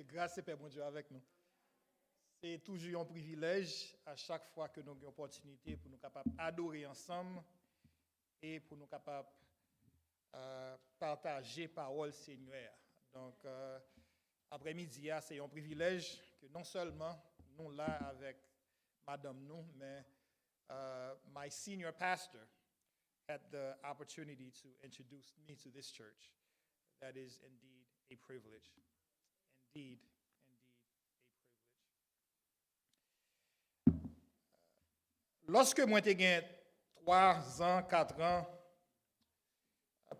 Grâce et paix, mon Dieu, avec nous. C'est toujours un privilège à chaque fois que nous avons l'opportunité pour nous capables d'adorer ensemble et pour nous capables partager parole Seigneur. Donc, après-midi, c'est un privilège que non seulement nous là avec Madame nous, mais my senior pastor had the opportunity to introduce me to this church. That is indeed a privilege. Indeed a privilege. Lorsque moi j'ai 3 ans, 4 ans,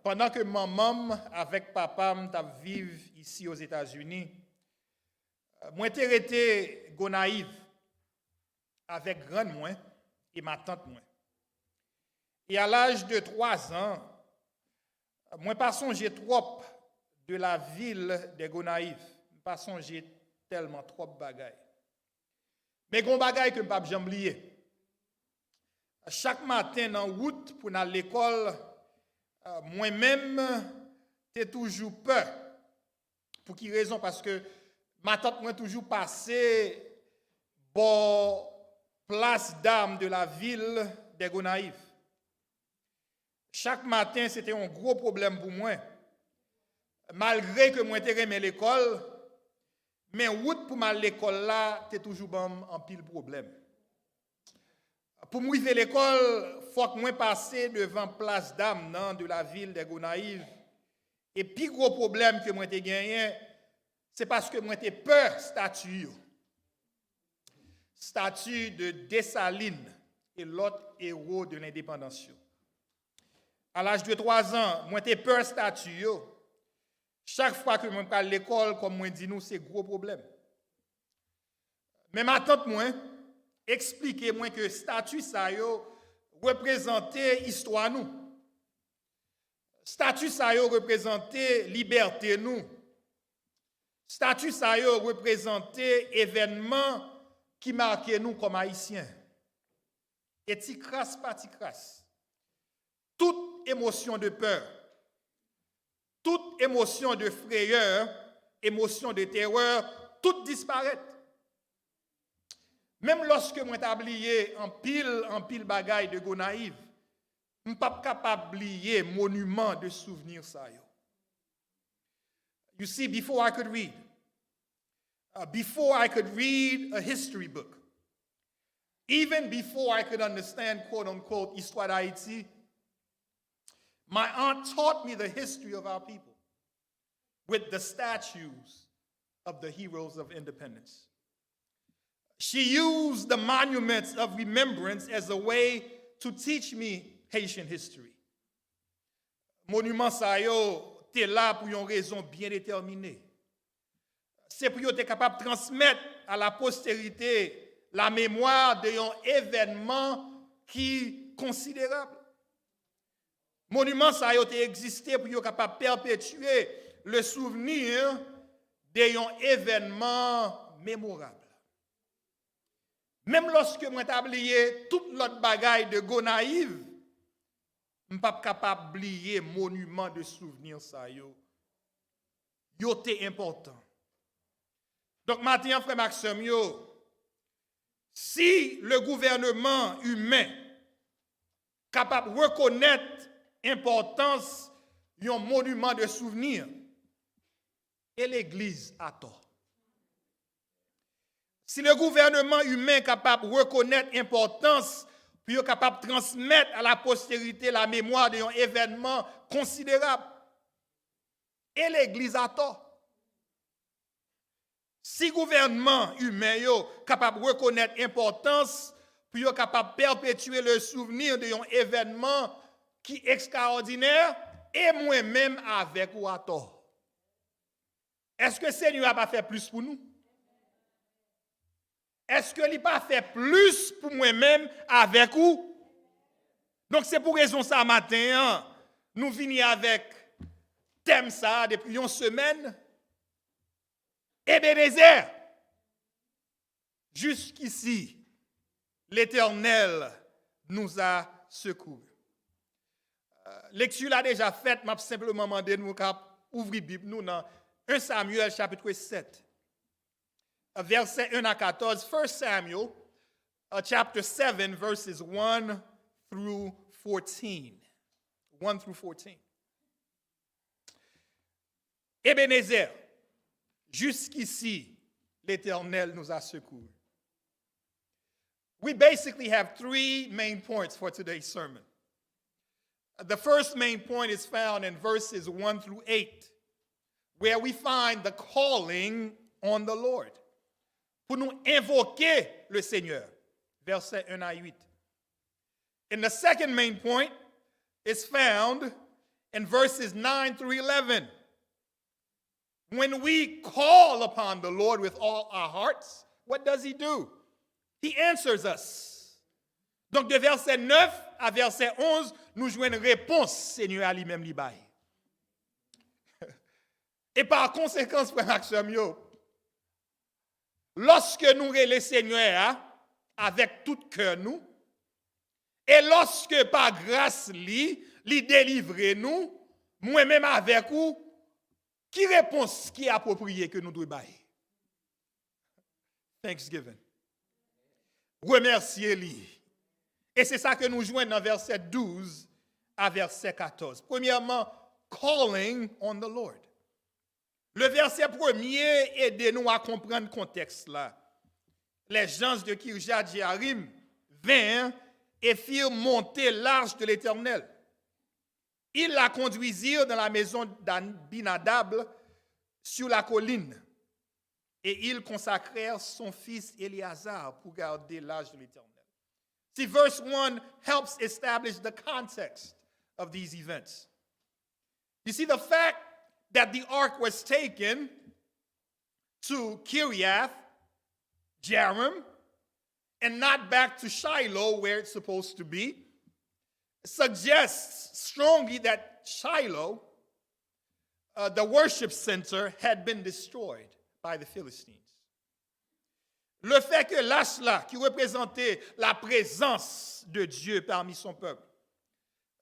pendant que maman avec papa vivent ici aux États-Unis, moi j'ai été Gonaïve avec grande moi et ma tante moi. Et à l'âge de 3 ans, moi pas songé trop de la ville de Gonaïve. Pas songer tellement trop de bagailles. Mais gon bagaille que m'pa jamais oublier. Chaque matin dans route pour aller à l'école, moi-même t'ai toujours peur. Pour qui raison? Parce que ma tante moi toujours passé bon place d'armes de la ville de Gonaïve. Chaque matin, c'était un gros problème pour moi. Malgré que moi j'aimais l'école, mais route pour m'aller à l'école là, c'est toujours en pile problème. Pour m'arriver à l'école, il faut que moi passe devant place d'âme de la ville de Gonaïve. Et puis gros problème que moi j'ai gagné, c'est parce que moi j'ai peur statue. Statue de Dessalines et l'autre héros de l'indépendance. À l'âge de 3 ans, moi j'ai peur statue. Chaque fois que je vais à l'école, comme moi dis nous, c'est gros problème. Mais ma tante moi, expliquez-moi que statut ça yo représentait histoire nous. Statut ça yo représentait liberté nous. Statut ça yo représentait événement qui marquait nous comme haïtiens. Et ti crasse pas ti crasse. Toute émotion de peur, toute émotion de frayeur, émotion de terreur, tout disparaît. Même lorsque moi t'oublié en pile bagaille de Gonaïve, je ne suis pas capable d'oublier monument de souvenirs ça yo. You see, before I could read a history book, even before I could understand quote unquote histoire d'Haïti, my aunt taught me the history of our people with the statues of the heroes of independence. She used the monuments of remembrance as a way to teach me Haitian history. Monument sa yo, t'es là pour une raison bien déterminée. C'est pour être capable de transmettre à la postérité la mémoire d'un événement qui est considérable. Monument ça a existé pour être capable de perpétuer le souvenir d'un événement mémorable. Même lorsque moi t'ai oublié toute l'autre bagaille de Gonaïve, je ne suis pas capable d'oublier monument de souvenir ça yo. Yo t'es important. Donc maintenant frère Maxime yo, si le gouvernement humain capable de reconnaître l'importance d'un monument de souvenir, et l'Église a tort. Si le gouvernement humain est capable de reconnaître l'importance, puis est capable de transmettre à la postérité la mémoire d'un événement considérable, et l'Église a tort. Si le gouvernement humain est capable de reconnaître l'importance, puis est capable de perpétuer le souvenir d'un événement qui est extraordinaire, et moi-même avec ou à tort. Est-ce que le Seigneur n'a pas fait plus pour nous? Est-ce qu'il n'a pas fait plus pour moi-même avec vous? Donc c'est pour raison ça matin, nous venons avec thème ça depuis une semaine. Ebenezer. Jusqu'ici, l'Éternel nous a secourus. Lecture l'a déjà faite, m'a simplement demandé nous ouvrir Bible nous dans 1 Samuel chapitre 7. versets 1 à 14, 1 Samuel, chapter 7, verses 1 through 14. 1 through 14. Ebenezer, jusqu'ici, l'Éternel nous a secourus. We basically have three main points for today's sermon. The first main point is found in verses 1 through 8, where we find the calling on the Lord. Pour nous invoquer le Seigneur, versets 1 à 8. And the second main point is found in verses 9 through 11. When we call upon the Lord with all our hearts, what does he do? He answers us. Donc de verset 9 à verset 11, nous jouons une réponse, Seigneur à lui-même li bail. Et par conséquent, frère Maxime, lorsque nous relèvons Seigneur avec tout cœur nous, et lorsque par grâce li délivre nous, moi-même avec vous, qui réponse qui est appropriée que nous devons bailler? Thanksgiving. Remercier-lui. Et c'est ça que nous jouons dans verset 12 à verset 14. Premièrement, calling on the Lord. Le verset premier aide-nous à comprendre le contexte là. Les gens de Kirjat Jearim vinrent et firent monter l'arche de l'Éternel. Ils la conduisirent dans la maison d'Abinadab sur la colline. Et ils consacrèrent son fils Éléazar pour garder l'arche de l'Éternel. See, verse 1 helps establish the context of these events. You see, the fact that the ark was taken to Kiriath Jearim and not back to Shiloh where it's supposed to be suggests strongly that Shiloh, the worship center, had been destroyed by the Philistines. Le fait que l'arche là, qui représentait la présence de Dieu parmi son peuple,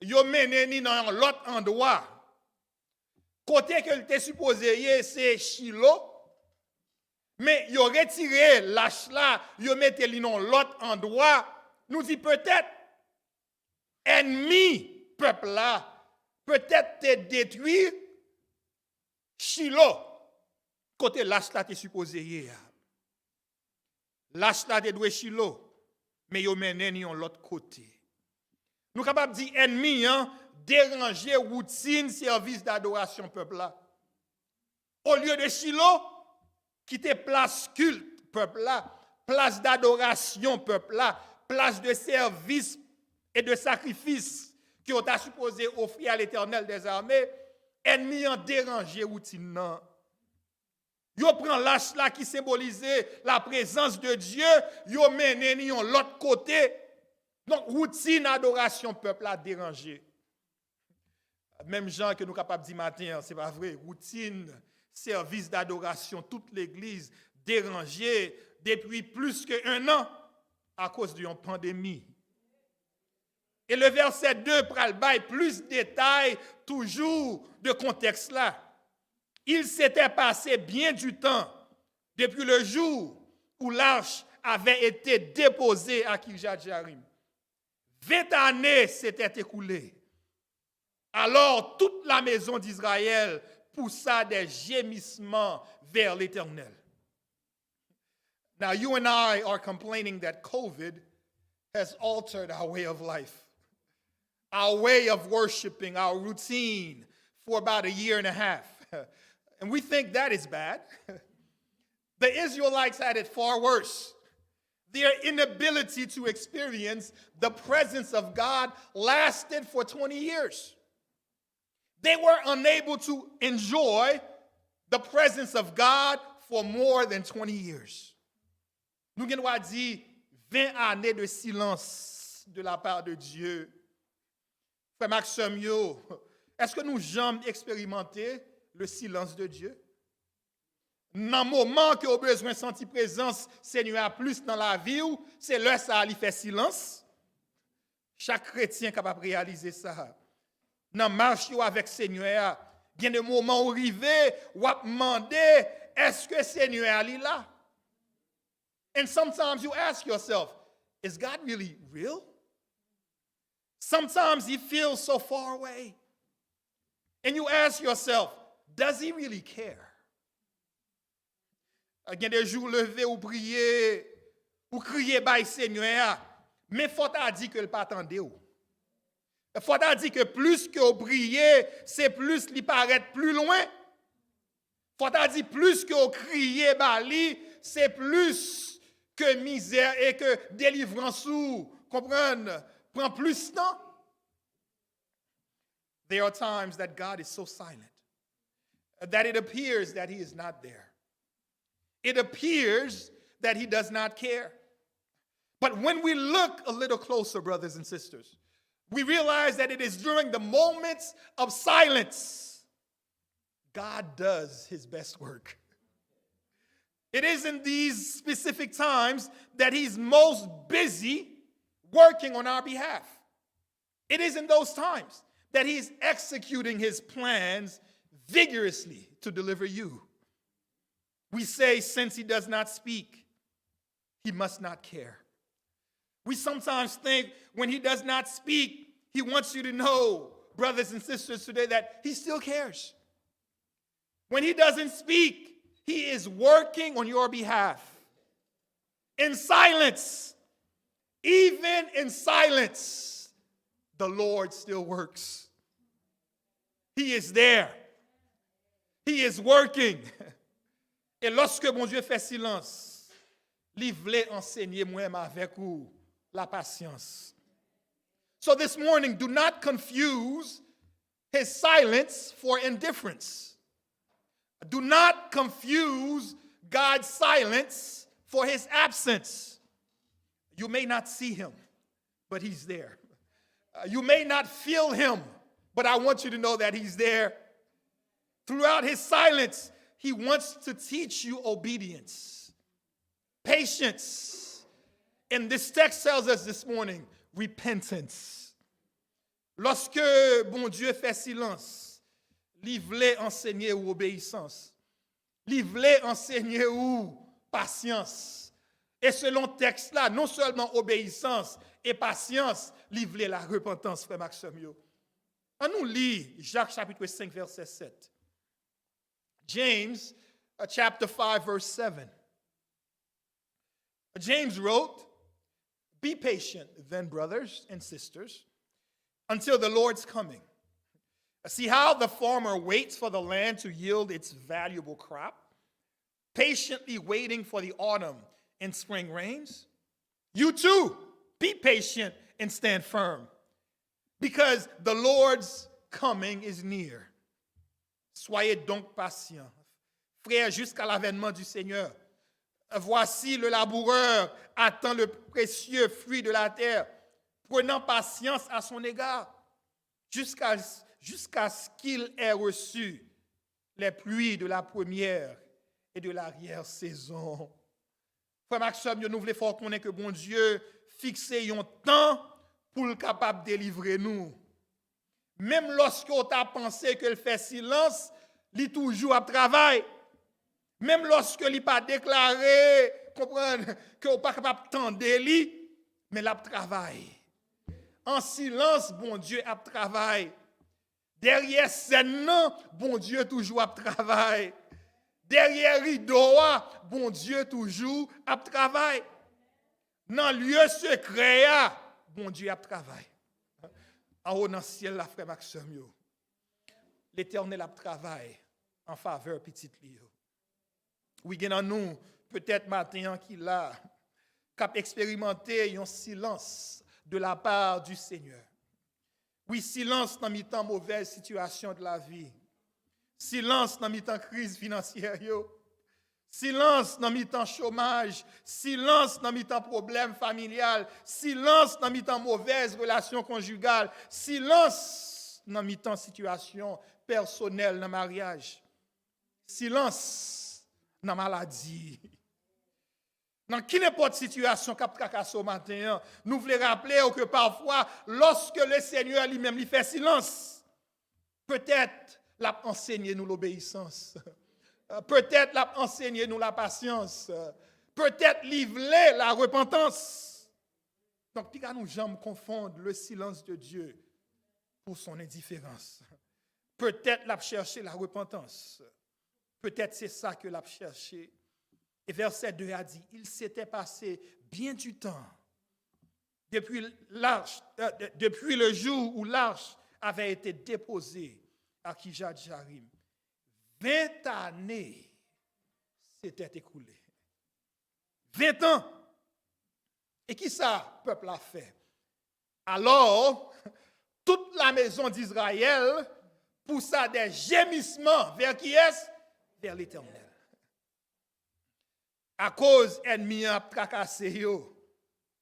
yo mené ni dans l'autre endroit, côté que était supposé c'est Shiloh, mais yo retiré l'arche là, yo mettez li dans l'autre endroit, nous dit peut-être ennemi peuple là, peut-être te détruire Shiloh, côté l'arche là t'es supposé l'arche là te doué Shiloh, mais yo mené ni l'autre côté. Nous capable dire ennemi déranger routine service d'adoration peuple là. Au lieu de Shiloh, quitter place culte peuple là, place d'adoration peuple là, place de service et de sacrifice qui ont supposé offrir à l'Éternel des armées, ennemi en déranger routine non. Yo prend l'arche là qui symbolisait la présence de Dieu, yo mené ni l'autre côté. Donc routine adoration peuple là dérangé. Même gens que nous capables de dire matin, c'est pas vrai, routine service d'adoration toute l'église dérangée depuis plus qu'un an à cause d'une pandémie. Et le verset 2 pral bail plus de détails toujours de contexte là. Il s'était passé bien du temps depuis le jour où l'arche avait été déposée à Kirjat Jearim. 20 années s'étaient écoulées. Alors toute la maison d'Israël poussa des gémissements vers l'Éternel. Now you and I are complaining that COVID has altered our way of life, our way of worshiping, our routine for about a year and a half. And we think that is bad. The Israelites had it far worse. Their inability to experience the presence of God lasted for 20 years. They were unable to enjoy the presence of God for more than 20 years. Nous avons dit 20 années de silence de la part de Dieu. Frère Maxime, est-ce que nous jamais expérimenté le silence de Dieu? Dans le moment que vous avez besoin de sentir présence, Seigneur, plus dans la vie, c'est là ça a fait silence. Chaque chrétien est capable de réaliser ça. Dans la marche avec Seigneur, il y a des moments où arrivé, où vous demandez, est-ce que Seigneur est là? And sometimes you ask yourself, is God really real? Sometimes he feels so far away. And you ask yourself, does he really care? Il y a des jours levés ou prier, ou crier by Seigneur, mais faut ta dire que le pas attendez ou. Faut ta dire que plus que vous priez, c'est plus li paraît plus loin. Faut ta dire plus que vous criez bali, c'est plus que misère et que délivrance ou comprendre prend plus de temps. There are times that God is so silent that it appears that he is not there. It appears that he does not care. But when we look a little closer, brothers and sisters, we realize that it is during the moments of silence God does his best work. It is in these specific times that he's most busy working on our behalf. It is in those times that he's executing his plans vigorously to deliver you. We say, since he does not speak, he must not care. We sometimes think when he does not speak, he wants you to know, brothers and sisters today, that he still cares. When he doesn't speak, he is working on your behalf. In silence, even in silence, the Lord still works. He is there. He is working. Et lorsque mon Dieu fait silence, il voulait enseigner moi-même avec vous la patience. So this morning, do not confuse his silence for indifference. Do not confuse God's silence for his absence. You may not see him, but he's there. You may not feel him, but I want you to know that he's there. Throughout his silence, he wants to teach you obedience, patience. And this text tells us this morning, repentance. Lorsque bon Dieu fait silence, il voulait enseigner ou obéissance. Il voulait enseigner ou patience. Et selon le texte là, non seulement obéissance et patience, il voulait la repentance, frère Maxime. On nous lit Jacques chapitre 5, verset 7. James chapter 5, verse 7. James wrote, be patient then, brothers and sisters, until the Lord's coming. See how the farmer waits for the land to yield its valuable crop, patiently waiting for the autumn and spring rains? You too, be patient and stand firm, because the Lord's coming is near. Soyez donc patients, frères, jusqu'à l'avènement du Seigneur. Voici le laboureur attend le précieux fruit de la terre, prenant patience à son égard, jusqu'à ce qu'il ait reçu les pluies de la première et de l'arrière-saison. Frère Maxime, nous voulons faire connaître que bon Dieu fixe un temps pour le capable de délivrer nous. Même lorsqu'on t'a pensé qu'il fait silence, il toujours à travail. Même lorsque il pas déclaré, comprendre que on pas capable d'entendre lui, mais il travaille. En silence, bon Dieu a travail. Derrière scène, bon Dieu toujours à travail. Derrière rideau, bon Dieu toujours à travail. Dans lieu secret, bon Dieu a travail. En haut dans le ciel, la frère Maxime, l'Éternel a travail en faveur petite Lio. Oui, il y a nous, peut-être matin qui l'a, qui a expérimenté un silence de la part du Seigneur. Oui, silence dans le temps mauvaise situation de la vie. Silence dans le temps crise financière. Silence dans le temps chômage. Silence dans le temps problème familial. Silence dans le temps mauvaise relation conjugale. Silence dans le temps situation personnelle dans le mariage. Silence dans la maladie. Dans qui n'importe situation qu'a tracassé au matin, nous voulons rappeler que parfois, lorsque le Seigneur lui-même lui fait silence, peut-être l'a enseigné nous l'obéissance. Peut-être l'a enseigné nous la patience. peut-être livrer la repentance. Donc, puis nous jamais confondre le silence de Dieu pour son indifférence. Peut-être l'a cherché la repentance. Peut-être c'est ça que l'a cherché. Et verset 2 a dit, il s'était passé bien du temps depuis le jour où l'arche avait été déposée à Kirjat Jarim. 20 années s'étaient écoulées. 20 ans. Et qui ça, peuple a fait? Alors, toute la maison d'Israël poussa des gémissements vers qui est-ce? Vers l'Éternel. À cause ennemi a tracassé yo,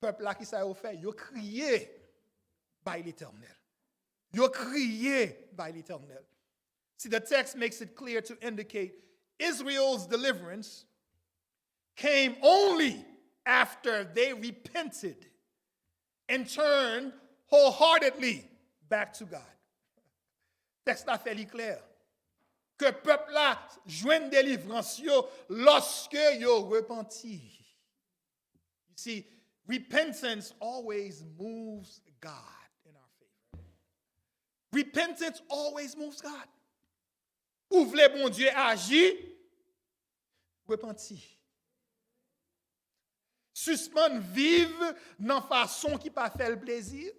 peuple là qui ça a fait, yo crié by l'Éternel. Yo crié by l'Éternel. See, the text makes it clear to indicate Israel's deliverance came only after they repented and turned wholeheartedly back to God. Texte là fait clair. Que peuple là joigne délivrance yo lorsque yo repenti. You see, repentance always moves God in our favor. Repentance always moves God. Ou vle bon Dieu agir, repenti. Suspend vive dans façon qui pas fait le plaisir.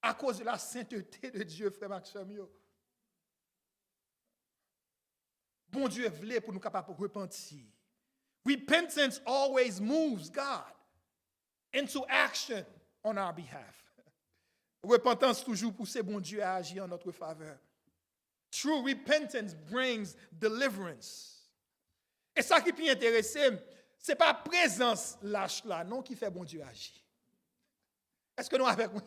À cause de la sainteté de Dieu, frère Maxime yo. Bon Dieu voulait pour nous capables de repentir. Repentance always moves God into action on our behalf. Repentance toujours pousse bon Dieu à agir en notre faveur. True repentance brings deliverance. Et ça qui est intéressant, c'est pas présence lâche là non qui fait bon Dieu agir. Est-ce que nous avec moi?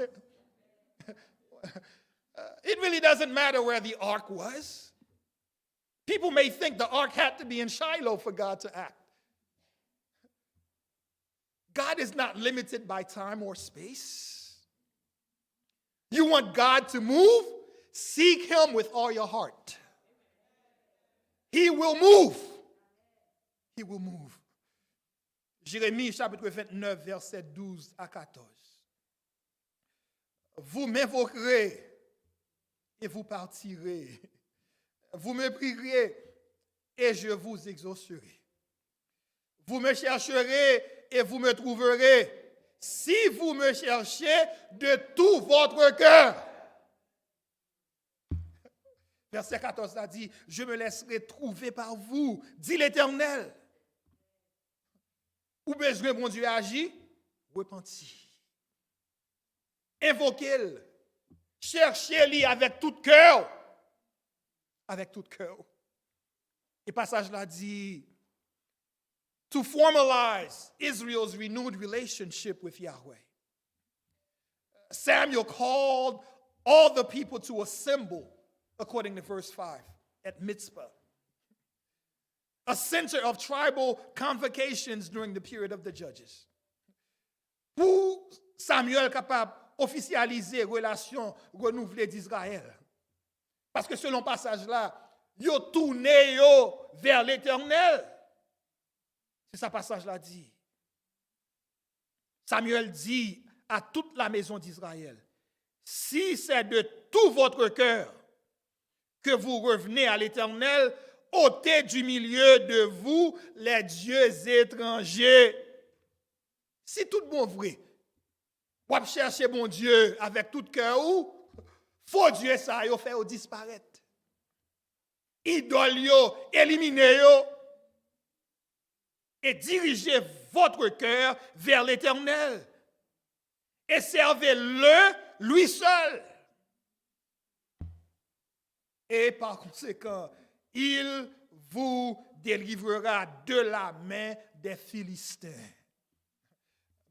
It really doesn't matter where the ark was. People may think the ark had to be in Shiloh for God to act. God is not limited by time or space. You want God to move? Seek Him with all your heart. He will move. He will move. Jérémie chapitre 29, verset 12 à 14. Vous m'invoquerez et vous partirez. Vous me prierez et je vous exaucerai. Vous me chercherez et vous me trouverez si vous me cherchez de tout votre cœur. Verset 14 a dit, je me laisserai trouver par vous, dit l'Éternel. Où besoin bon Dieu agit? Repenti. Invoquez-le. Cherchez-le avec tout cœur. Avec tout cœur. Et passage là dit, to formalize Israel's renewed relationship with Yahweh. Samuel called all the people to assemble, according to verse 5, at Mitzpah, a center of tribal convocations during the period of the Judges. Pour Samuel capable officialiser relation renouvelée d'Israël. Parce que selon passage là, yo tourné yo vers l'Éternel. C'est ça passage là dit. Samuel dit à toute la maison d'Israël, si c'est de tout votre cœur que vous revenez à l'Éternel, ôtez du milieu de vous les dieux étrangers. Si tout bon vrai, vous cherchez bon Dieu avec tout cœur ou faux Dieu ça yo fait disparaître. Idole yo, éliminez yo et dirigez votre cœur vers l'Éternel et servez-le lui seul. Et par conséquent, il vous délivrera de la main des Philistins.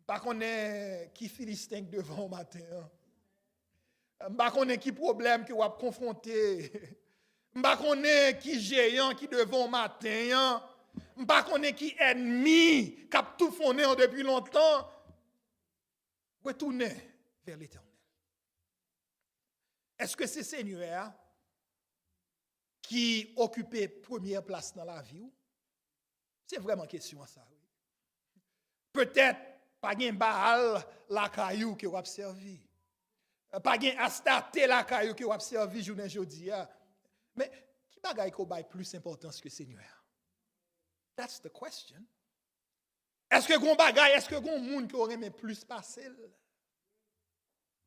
Pas qu'on est qui Philistin devant matin. Pas qu'on est qui problème que vous avez confronté. Pas qu'on est qui géant qui devant matin. Pas qu'on est qui ennemi qui a tout fondé depuis longtemps. Retournez vers l'Éternel. Est-ce que c'est C'est vraiment question à ça. Oui. Peut-être pas gen Baal la caillou que vous avez servi. Pas gen Astarté la caillou que vous avez servi journée jodi. Mais qui bagaille ko bay plus importance que Seigneur? That's the question. Est-ce que gon bagay, est-ce que gon moun qui aurait aimé plus passer?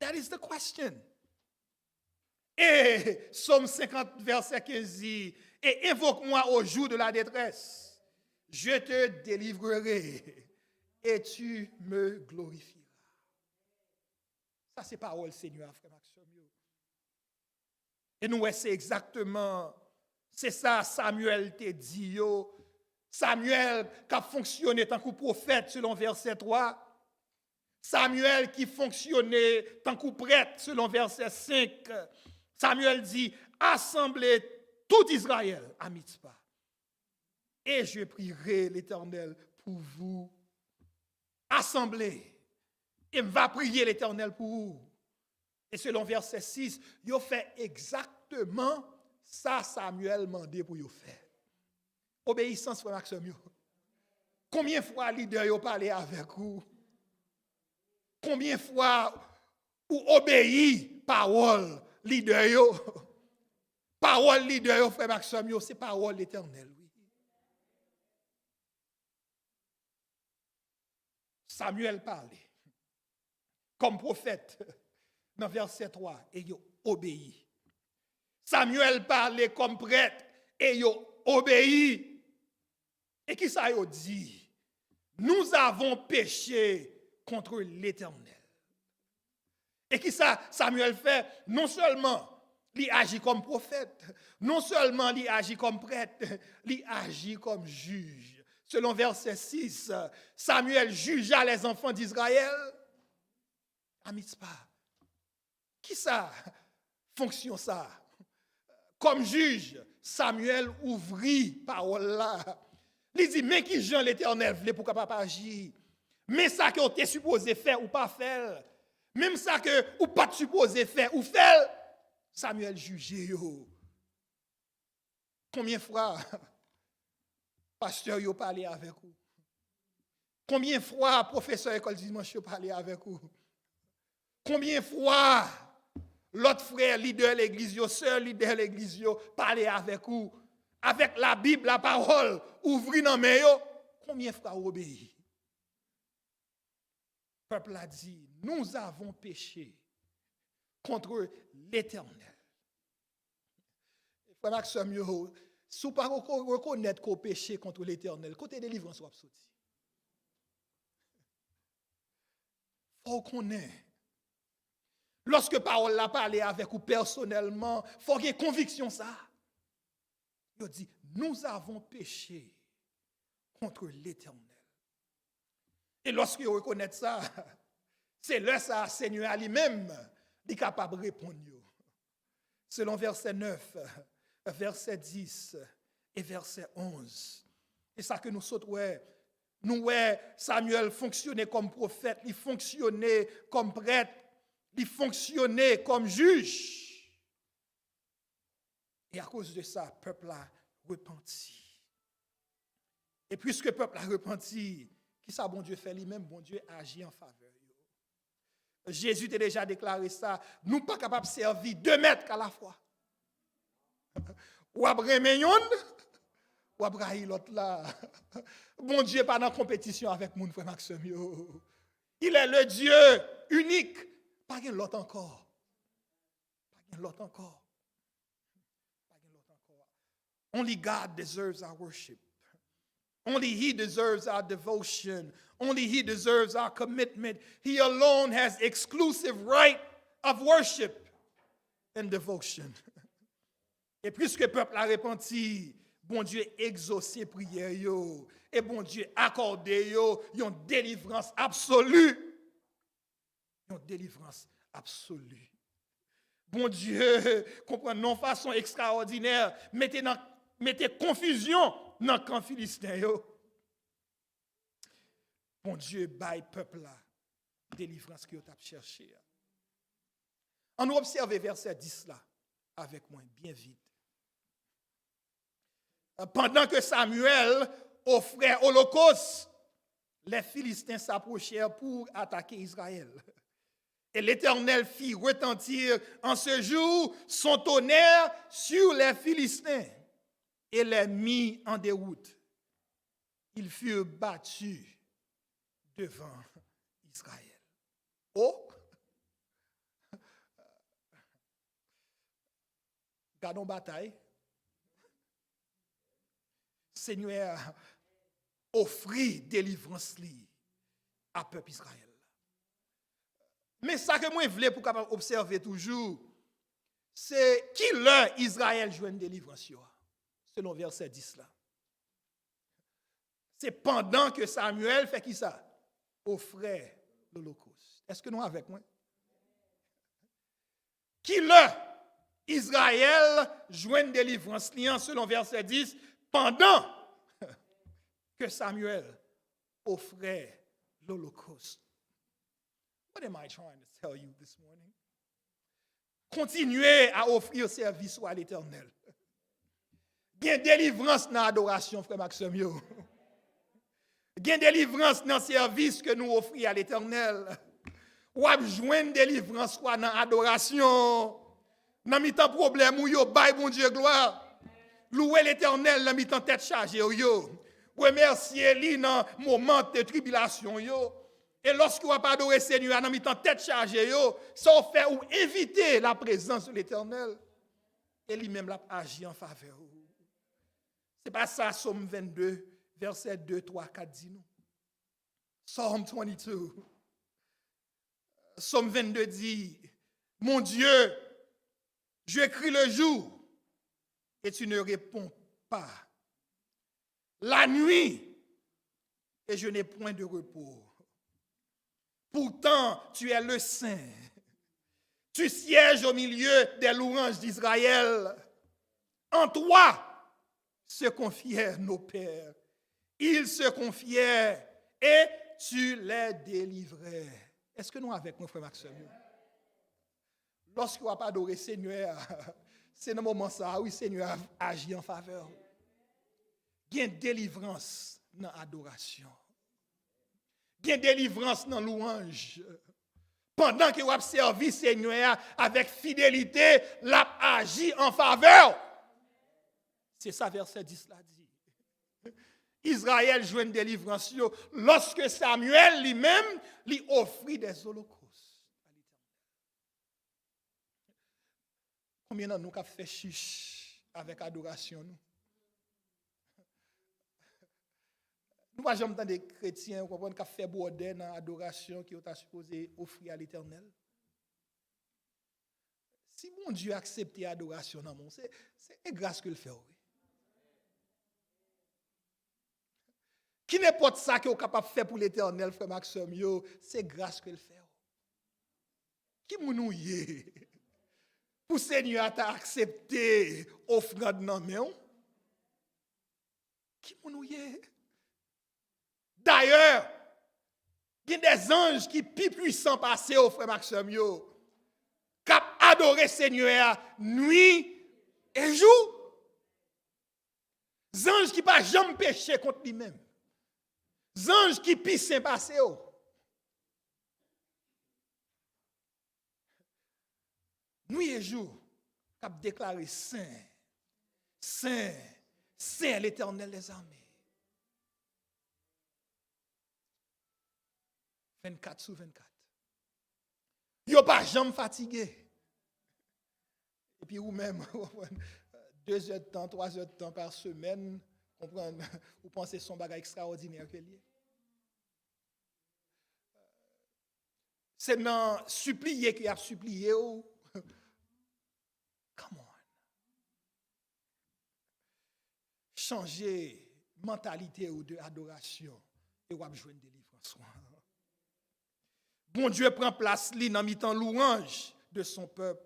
That is the question. Et Somme 50, verset 15 dit, et invoque-moi au jour de la détresse. Je te délivrerai et tu me glorifieras. Ça, c'est parole Seigneur, frère Maxime. Et nous, c'est exactement, c'est ça Samuel te dit. Yo. Samuel qui a fonctionné tant que prophète selon verset 3. Samuel qui fonctionnait tant que prêtre selon verset 5. Samuel dit, assemblez tout Israël à Mitzpah. Et je prierai l'Éternel pour vous. Assemblez. Et va prier l'Éternel pour vous. Et selon verset 6, il fait exactement ça Samuel mandé pour vous faire. Obéissance, frère Maxime. Combien de fois leader yo parlé avec vous? Combien de fois ou obéi parole leader yo? Parole leader yo, frère Maxime, c'est parole l'Éternel, oui. Samuel parlait comme prophète dans verset 3 et yo obéi. Samuel parlait comme prêtre et yo obéi. Et qui ça yo dit? Nous avons péché contre l'Éternel. Et qui ça Samuel fait? Non seulement il agit comme prophète, non seulement il agit comme prêtre, il agit comme juge. Selon verset 6, Samuel jugea les enfants d'Israël à Mitzpah. Qui ça? Fonction ça. Comme juge, Samuel ouvrit parole là. Il dit, mais qui Jean l'Éternel voulait pour capable agir? Mais ça que vous êtes supposé faire ou pas faire. Même ça que vous pas supposé faire ou faire. Samuel jugé yo. Combien de fois pasteur yo parlé avec vous? Combien de fois professeur école dimanche yo parlé avec vous? Combien de fois l'autre frère leader l'église yo, sœur leader l'église yo parlé avec vous? Avec la Bible, la parole, ouvri dans mes yo, combien de fois obéi? Le peuple a dit, nous avons péché contre l'Éternel. Frère Maxime, si vous ne pas reconnaître qu'on péché contre l'Éternel, côté délivrance, vous avez sorti. Il faut connaître. Lorsque parole l'a parlé avec vous personnellement, il faut qu'il y ait conviction ça. Il dit, nous avons péché contre l'Éternel. Et lorsque vous reconnaissez ça, c'est là ça, Seigneur lui-même, il est capable de répondre. Selon verset 9, verset 10 et verset 11. Et ça que nous sautons, nous, Samuel fonctionnait comme prophète, il fonctionnait comme prêtre, il fonctionnait comme juge. Et à cause de ça, le peuple a repenti. Et puisque le peuple a repenti, qui ça bon Dieu fait lui-même? Bon Dieu agit en faveur. Jésus t'a déjà déclaré ça. Nous ne sommes pas capables de servir 2 maîtres à la fois. Ou après Meyon, ou après l'autre là. Bon Dieu n'est pas dans compétition avec mon frère Maxime. Il est le Dieu unique. Pas l'autre encore. Pas l'autre encore. Only God deserves our worship. Only He deserves our devotion. Only He deserves our commitment. He alone has exclusive right of worship and devotion. Et puisque le peuple a repenti, bon Dieu exaucé prière yo, et bon Dieu accordé yo, une délivrance absolue. Une délivrance absolue. Bon Dieu, comprend non façon extraordinaire, mettez confusion dans le camp philistin. Bon Dieu, baille peuple là, délivrance que vous avez cherché. On observe verset 10 là, avec moi, bien vite. Pendant que Samuel offrait holocauste, les Philistins s'approchèrent pour attaquer Israël. Et l'Éternel fit retentir en ce jour son tonnerre sur les Philistins et les mit en déroute. Ils furent battus devant Israël. Oh! Gardons bataille. Seigneur offrit délivrance à peuple Israël. Mais ça que moi je voulais pour capable observer toujours, c'est qui l'heure Israël joue une délivrance, selon verset 10 là. C'est pendant que Samuel fait qui ça? Offrait l'Holocauste. Est-ce que nous avec moi? Qui l'heure Israël joue une délivrance, selon verset 10, pendant que Samuel offrait l'Holocauste. What am I trying to tell you this morning? Continuez à offrir service à l'Éternel. Il y a délivrance dans l'adoration, frère Maxime. Il y a délivrance dans le service que nous offrons à l'Éternel. Ou à joindre délivrance dans l'adoration. Dans le temps problème où yo bail bon Dieu gloire. Louer l'Éternel dans le temps tête chargée yo. Remercier lui dans moment de tribulation yo. Et lorsque vous pas adorer Seigneur dans le temps tête chargée yo, ça fait ou éviter la présence de l'Éternel. Et lui-même l'a agi en faveur. C'est pas ça Psaume 22 verset 2 3 4 dit nous. Psalm 22. Psaume 22 dit, mon Dieu, je crie le jour et tu ne réponds pas. La nuit et je n'ai point de repos. Pourtant, tu es le Saint. Tu sièges au milieu des louanges d'Israël. En toi se confièrent nos pères. Ils se confièrent et tu les délivrais. Est-ce que nous avec mon frère Maxime? Lorsque vous n'avez pas adoré Seigneur, c'est dans le moment ça, oui, Seigneur agit en faveur. Il y a une délivrance dans l'adoration. Il y a une délivrance dans la louange. Pendant que vous avez servi Seigneur avec fidélité, l'a agi en faveur. C'est ça verset 10 là dit. Israël joue une délivrance lorsque Samuel lui-même lui offrit des holocaustes. Combien de nous avons fait chiche avec adoration nous? Nous ne jamais des chrétiens qui ont fait border dans l'adoration qui ont supposé offrir à l'Éternel. Si mon Dieu accepte l'adoration dans mon, c'est grâce que le fait. Oui. Qui n'est pas ça que vous êtes capable de faire pour l'Éternel, frère Maxime, c'est grâce que le fait. Qui nous y pour Seigneur t'a accepté offrande dans main? Qui nous y D'ailleurs, il y a des anges qui plus puissants passés au frère Maxime, qui ont adoré Seigneur nuit et jour. Des anges qui ne jamais péché contre lui-même. Des anges qui pissent passé. Nuit et jour, qui ont déclaré Saint, Saint, Saint l'Éternel des armées. 24 sur 24. Ils n'ont pas jamais fatigué. Et puis, ou même, 2 heures de temps, 3 heures de temps par semaine, vous pensez son bagage extraordinaire que lié. C'est dans supplier qu'il a supplié. Come on. Changer mentalité ou de adoration et vous avez joué une délivrance. Bon Dieu prend place dans mi-temps louange de son peuple.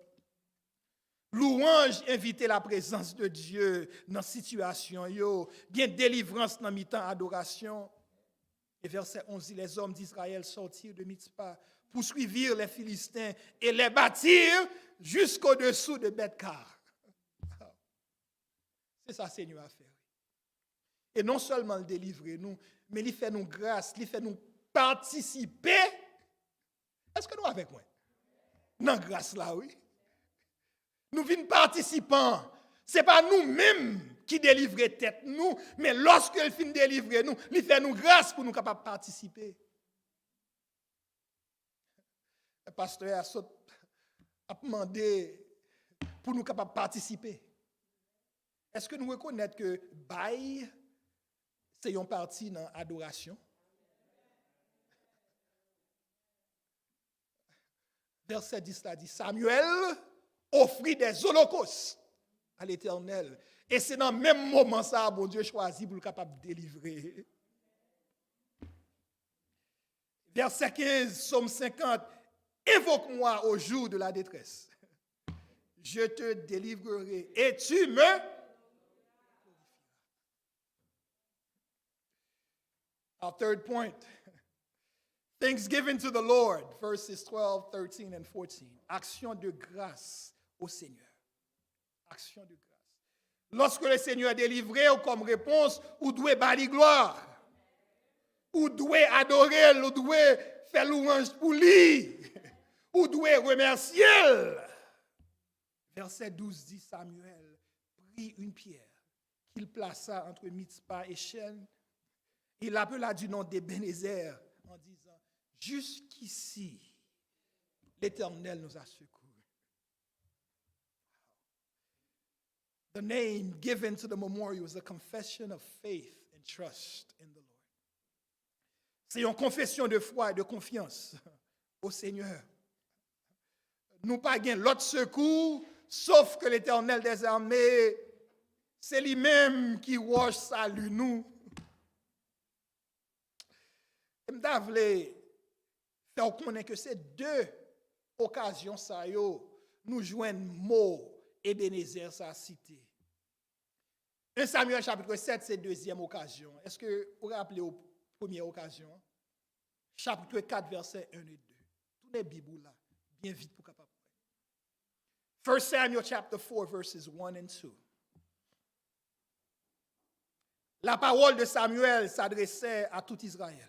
Louange inviter la présence de Dieu dans la situation. Bien délivrance dans mi-temps adoration. Et verset 11 dit, les hommes d'Israël sortirent de Mitzpah, poursuivirent les Philistins et les battirent jusqu'au-dessous de Beth-Kar. C'est ça Seigneur a fait. Et non seulement le délivrer nous, mais il fait nous grâce, il fait nous participer. Est-ce que nous avec moi? Non, grâce là, oui. Nous venons participants. Ce n'est pas nous-mêmes qui délivrons tête nous, mais lorsque il finit de délivrer nous, il fait nous grâce pour nous capables de participer. Le pasteur a demandé pour nous capables de participer. Est-ce que nous reconnaissons que bail, c'est une partie dans l'adoration? Verset 10 là dit, Samuel offrit des holocaustes à l'Éternel. Et c'est dans le même moment ça, bon Dieu choisit pour le capable de délivrer. Verset 15, Psaume 50, évoque-moi au jour de la détresse. Je te délivrerai et tu me... Our third point. Thanksgiving to the Lord, verses 12, 13 and 14. Action de grâce au Seigneur. Action de grâce. Lorsque le Seigneur est délivré, comme réponse, ou doit bâtir gloire, ou doit adorer, ou doit faire louange pour lui, ou doit remercier. Verset 12 dit, Samuel prit une pierre qu'il plaça entre Mitzpah et Shen. Il l'appela du nom d'Ebenezer en disant, jusqu'ici, l'Éternel nous a secourus. The name given to the memorial is a confession of faith and trust in the Lord. C'est une confession de foi et de confiance au Seigneur. Nous pas gain l'autre secours, sauf que l'Éternel des armées, c'est lui-même qui wash salut nous. Je voulais faire connaître que ces deux occasions, ça nous joignent mot Ebenezer, ça a cité. 1 Samuel chapitre 7, c'est deuxième occasion. Est-ce que vous vous rappelez aux premières occasions? Chapitre 4, versets 1 et 2. Tous les Bibles là, bien vite pour capable. 1 Samuel chapter 4, verses 1 and 2. La parole de Samuel s'adressait à tout Israël.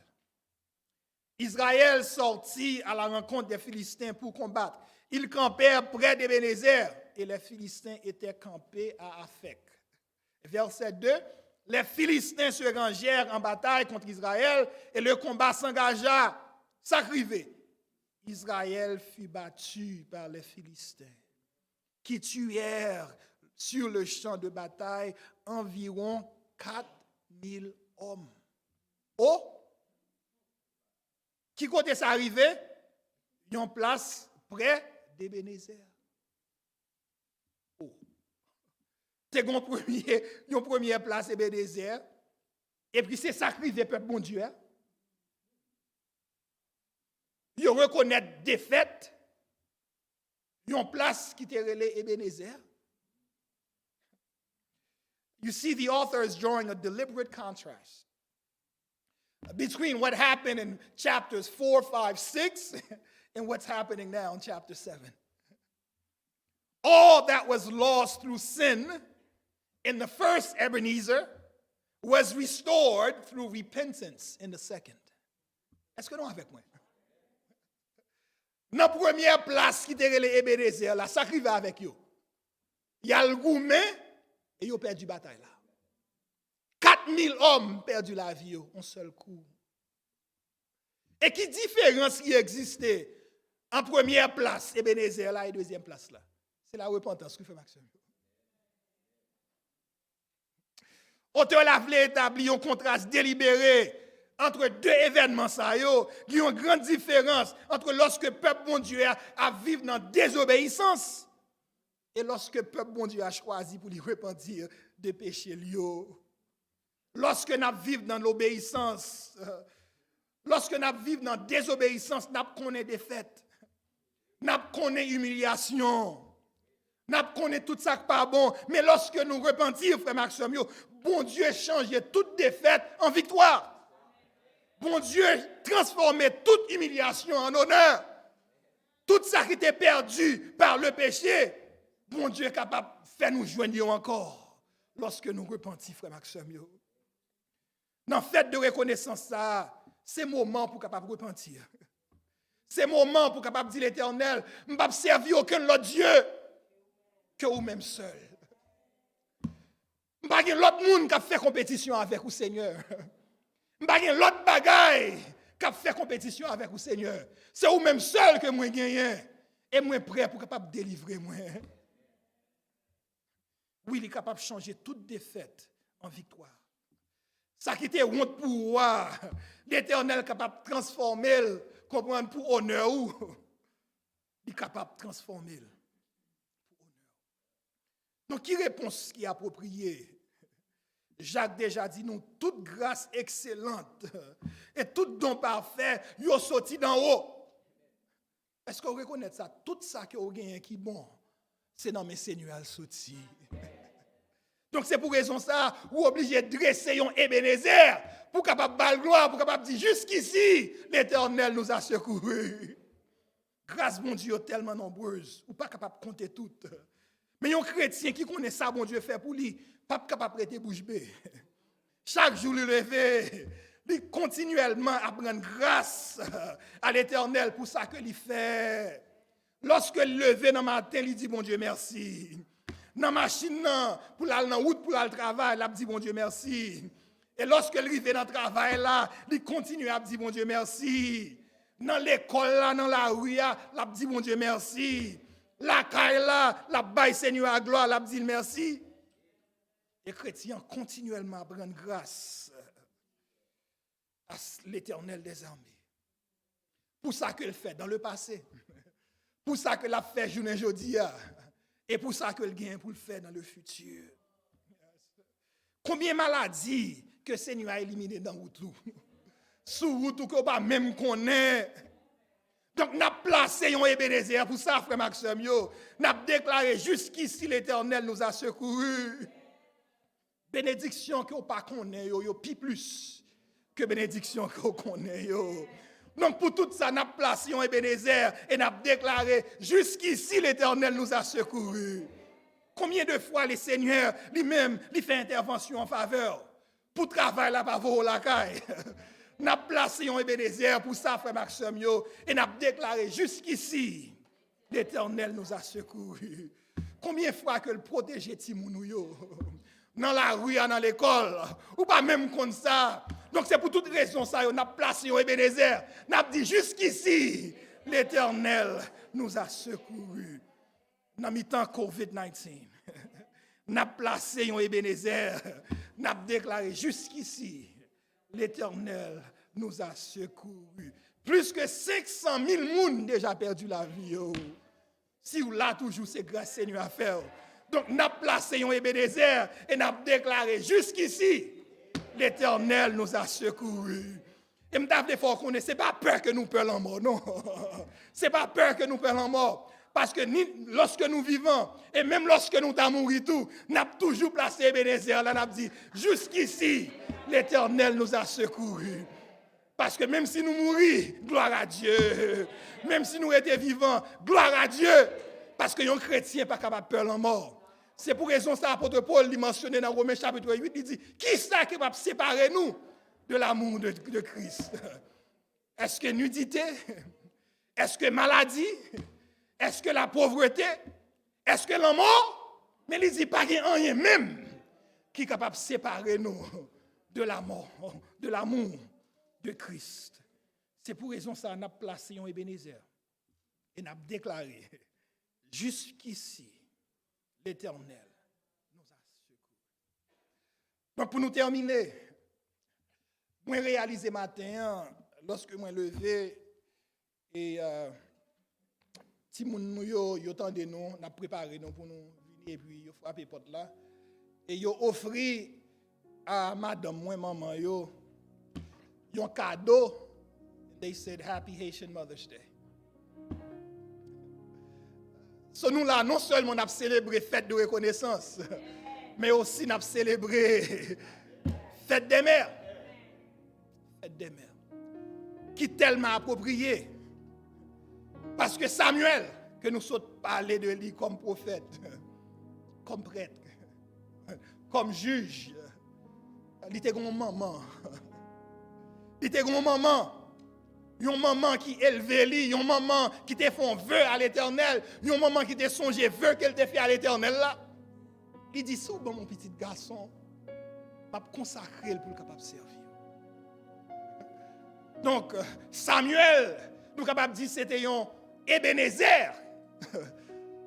Israël sortit à la rencontre des Philistins pour combattre. Ils campèrent près d'Ebenezer et les Philistins étaient campés à Aphek. Verset 2, les Philistins se rangèrent en bataille contre Israël et le combat s'engagea, s'acrivait. Israël fut battu par les Philistins qui tuèrent sur le champ de bataille environ 4000 hommes. Oh! Qui côté ça arrivé? Ils ont place près d'Ebenezer. Oh. C'est une première place Ebenezer. Et puis c'est sacrifié peuple bon Dieu. Ils reconnaissent défaite. Ils ont place qui était relé Ebenezer. You see, the author is drawing a deliberate contrast between what happened in chapters 4, 5, 6 and what's happening now in chapter 7. All that was lost through sin in the first Ebenezer was restored through repentance in the second. Est-ce que nous avec moi? Dans la première place qui était relé Ebenezer, là, ça arrive avec eux. Il y a le gourmet et ils ont perdu la bataille là. 4000 hommes perdu la vie en seul coup. Et qui différence qui existait en première place, Ebenezer là et deuxième place là? C'est la repentance qui fait Maxime. Auteur l'a voulu établir un contraste délibéré entre deux événements ça yo, il y a une grande différence entre lorsque le peuple bon Dieu a vivre dans désobéissance et lorsque le peuple bon Dieu a choisi pour lui repentir de péché liyo. Lorsque nous vivons dans l'obéissance, lorsque nous vivons dans la désobéissance, nous connaissons défaite, nous connaissons humiliation, nous connaissons tout ça qui n'est pas bon. Mais lorsque nous repentons, frère Maxime, bon Dieu change toute défaite en victoire. Bon Dieu transforme toute humiliation en honneur. Tout ça qui était perdu par le péché, bon Dieu est capable de faire nous joindre encore lorsque nous repentons, frère Maxime. Dans la fête de reconnaissance, ça, c'est moment pour capable repentir. C'est moment pour capable dire l'Éternel, je ne vais pas servir aucun autre Dieu que vous-même seul. Je ne vais pas l'autre monde qui a fait compétition avec vous, Seigneur. Je ne vais pas l'autre bagaille qui a fait compétition avec vous, Seigneur. C'est vous-même seul que moi gagne. Et moi prêt pour capable délivrer moi. Oui, il est capable de changer toute défaite en victoire. Ça qui était honte pour moi, l'Éternel est capable de transformer, comprendre pour honneur. Il est capable de transformer pour honneur. Donc, qui réponse qui est appropriée? Jacques déjà dit nous, toute grâce excellente et tout don parfait, yo sorti d'en haut. Est-ce qu'on reconnaît ça? Tout ça que vous gagnez qui est bon, c'est dans mes seigneurs sorti. Donc c'est pour raison ça, vous obligez de dresser un Ebenezer pour capable de gloire, pour capable dire jusqu'ici, l'Éternel nous a secourus. Grâce mon Dieu tellement nombreuse, ou pas capable de compter toutes. Mais un chrétien qui connaît ça, bon Dieu fait pour lui, pas capable de prêter bouche bée. Chaque jour le lever, il continuellement à prendre grâce à l'Éternel pour ça que il fait. Lorsque il lever dans le matin, il dit bon Dieu merci. Dans la machine, pour aller dans la route, pour aller au travail, il dit bon Dieu merci. Et lorsque il arrive dans le travail, là, il continue à dire bon Dieu merci. Dans l'école, là, dans la rue, il dit bon Dieu merci. La caille là, la baille Seigneur à gloire, il dit merci. Les chrétiens continuellement à prendre grâce à l'Éternel des armées. Pour ça qu'il fait dans le passé. Pour ça qu'il a fait journée aujourd'hui. Et pour ça qu'il gagne pour le faire dans le futur. Combien de maladies que le Seigneur a éliminées dans la route? Sous route que pas même connaît. Donc, nous avons placé un Ebenezer pour ça, frère Maxime. Nous avons déclaré jusqu'ici l'Éternel nous a secourus. Bénédiction que vous ne connaissez pas, yo pi plus que bénédiction que vous connaissez. Donc pour tout ça, nous avons placé un Ebenezer et nous avons déclaré jusqu'ici l'Éternel nous a secourus. Combien de fois le Seigneur lui-même lui fait intervention en faveur pour travailler là-bas pour la caille. Nous avons placé un Ebenezer pour ça, frère Maxime, et nous avons déclaré jusqu'ici l'Éternel nous a secourus. Combien de fois que le protéger Timounou dans la rue, dans l'école, ou pas même comme ça. Donc c'est pour toute raison ça, on a placé un Ebenezer. On a dit jusqu'ici, l'Éternel nous a secourus. Dans le temps COVID-19, on a placé un Ebenezer. On a déclaré jusqu'ici, l'Éternel nous a secourus. Plus que 500 000 personnes déjà perdu la vie. Si vous l'avez toujours, c'est grâce Seigneur à faire. Donc, nous avons placé un Ebenezer et nous avons déclaré jusqu'ici, l'Éternel nous a secourus. Et nous avons qu'on ce n'est pas peur que nous perdons mort, non. Ce n'est pas peur que nous perdons mort. Parce que lorsque nous vivons, et même lorsque nous avons mouru tout, nous avons toujours placé Ebenezer. Là, nous avons dit, jusqu'ici, l'Éternel nous a secourus. Parce que même si nous mourons, gloire à Dieu. Même si nous étions vivants, gloire à Dieu. Parce que un chrétien n'est pas capable de perdre la mort. C'est pour raison ça, l'apôtre Paul lui mentionné dans Romains chapitre 8, il dit, qui ça qui va séparer nous de l'amour de Christ? Est-ce que nudité? Est-ce que maladie? Est-ce que la pauvreté? Est-ce que la mort? Mais il dit pas qu'il y a rien même qui est capable de séparer nous de la mort, de l'amour de Christ. C'est pour raison ça, on a placé un Ebenezer et on a déclaré, jusqu'ici, l'Éternel nous a secourus. Donc pour nous terminer, moi réalisé matin, lorsque moi levé et si moun yo tande nous, n'a préparé nous pour nous venir et puis yo frapper porte là et yo offri à madame moi maman yo un cadeau. They said Happy Haitian Mother's Day. So nous là, non seulement on a célébré fête de reconnaissance, mais aussi on a célébré fête des mères. Fête des mères. Qui est tellement appropriée. Parce que Samuel, que nous sommes parlé de lui comme prophète, comme prêtre, comme juge, il était une maman. Il était une maman. Une maman qui élevait lui, une maman qui te fait un vœu à l'Éternel, une maman qui te songé vœu qu'elle te fait à l'Éternel là. Il dit, si bon mon petit garçon, je vais consacrer pour le capable de servir. Donc, Samuel, nous sommes capables de dire que c'était un Ebenezer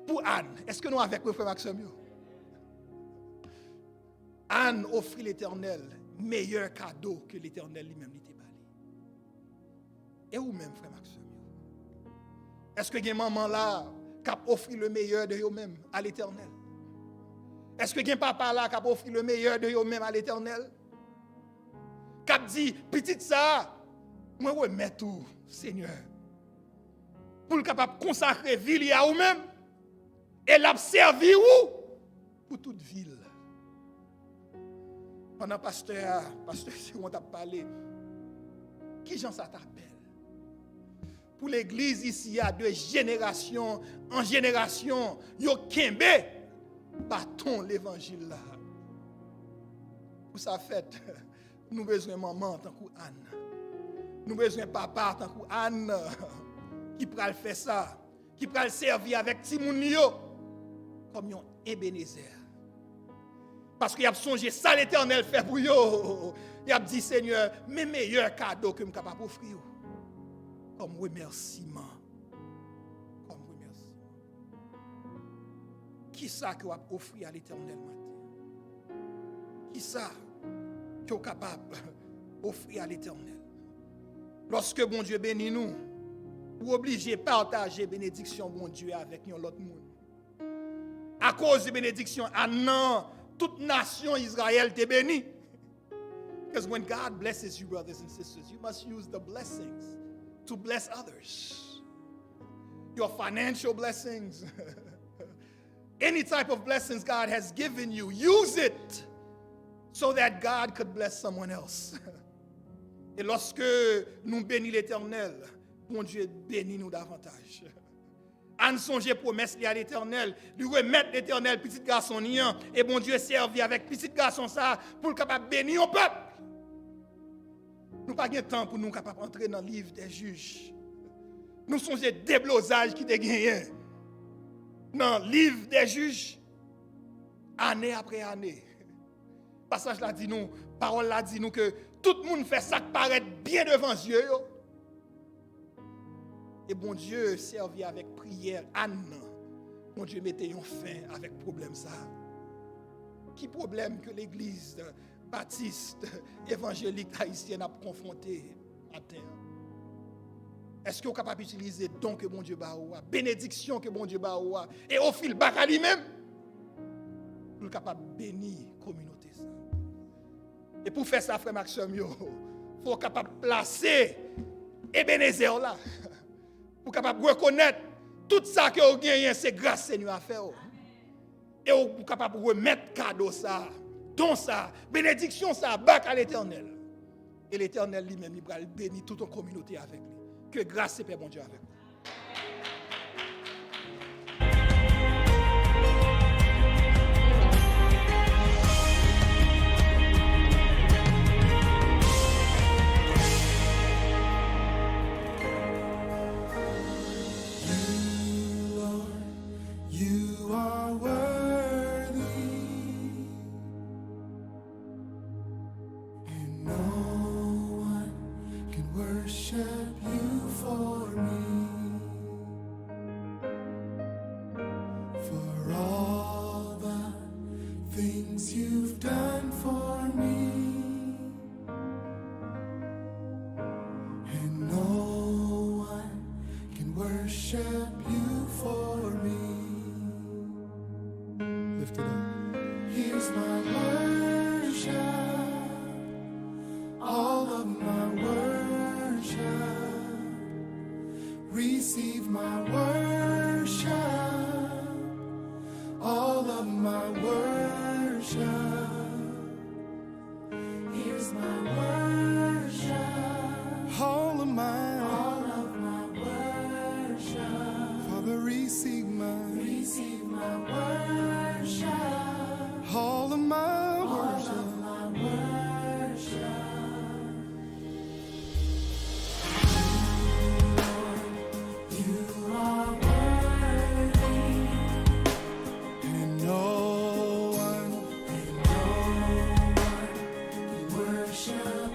pour Anne. Est-ce que nous avec le frère Maxime? Anne offrit l'Éternel meilleur cadeau que l'Éternel lui-même lui t'a balé. Et vous-même, frère Maxime? Est-ce que il y a une maman là qui a offert le meilleur de vous-même à l'Éternel? Est-ce que il y a un papa là qui a offert le meilleur de vous-même à l'Éternel? Qui a dit, petite ça, moi remets tout, Seigneur, pour le capable de consacrer ville à vous-même et l'observer où? Pour toute ville. Pendant pasteur, si on t'a parlé, qui j'en ça t'appelle? Pour l'église ici, il y a de génération en génération, yo kembe bâton l'évangile là. Pour ça fait, nous besoin de maman tant que Anne. Nous besoin de papa tant que Anne qui pral faire ça, qui pral servir avec Timoun yo comme un Ebenezer. Parce qu'il a songé ça l'Éternel fait pour yo. Il a dit Seigneur, mes meilleurs cadeaux que je suis capable d'offrir comme remerciement. Comme remerciement. Qui ça que vous avez offert à l'Éternel matin? Qui ça que vous êtes capable d'offrir à l'Éternel? Lorsque bon Dieu bénit nous, vous obligez de partager bénédiction bon Dieu avec l'autre monde. À cause de bénédiction, ah non, toute nation Israël t'est bénie. Because when God blesses you, brothers and sisters, you must use the blessings to bless others. Your financial blessings, any type of blessings God has given you, use it so that God could bless someone else. Et lorsque nous bénissons l'Éternel, bon Dieu bénit nous davantage. Anne songeait promesse à l'Éternel, lui remettre l'Éternel petit garçon niant, et bon Dieu servi avec petit garçon ça pour le capable bénir au peuple. Nous n'avons pas de temps pour nous capable entrer dans le livre des juges. Nous songeons déblosage qui te gagné dans le livre des juges, année après année. Passage là dit nous, parole là dit nous que tout le monde fait ça qui paraît bien devant Dieu. Et bon Dieu servi avec prière. Anne, bon Dieu mettait un fin avec problème ça. Qui problème que l'église baptiste évangélique haïtienne a confronté matin? Est-ce que vous êtes capable d'utiliser don que bon Dieu ba ou, bénédiction que bon Dieu ba ou, et au fil bac à lui-même pour être capable de bénir la communauté ça? Et pour faire ça, frère Maxime, il faut être capable de placer Ebenezer là. Pour capable de reconnaître tout ça que vous gagnez, c'est grâce Seigneur à faire. Et vous capable de remettre cadeau ça, don ça, bénédiction ça, bac à l'Éternel. Et l'Éternel lui-même, il va bénir toute une communauté avec lui. Que grâce et paix, bon Dieu, avec vous. Receive my worship, all of my worship. Here's my worship, all of my worship. Father, receive my worship, all of my worship. worship.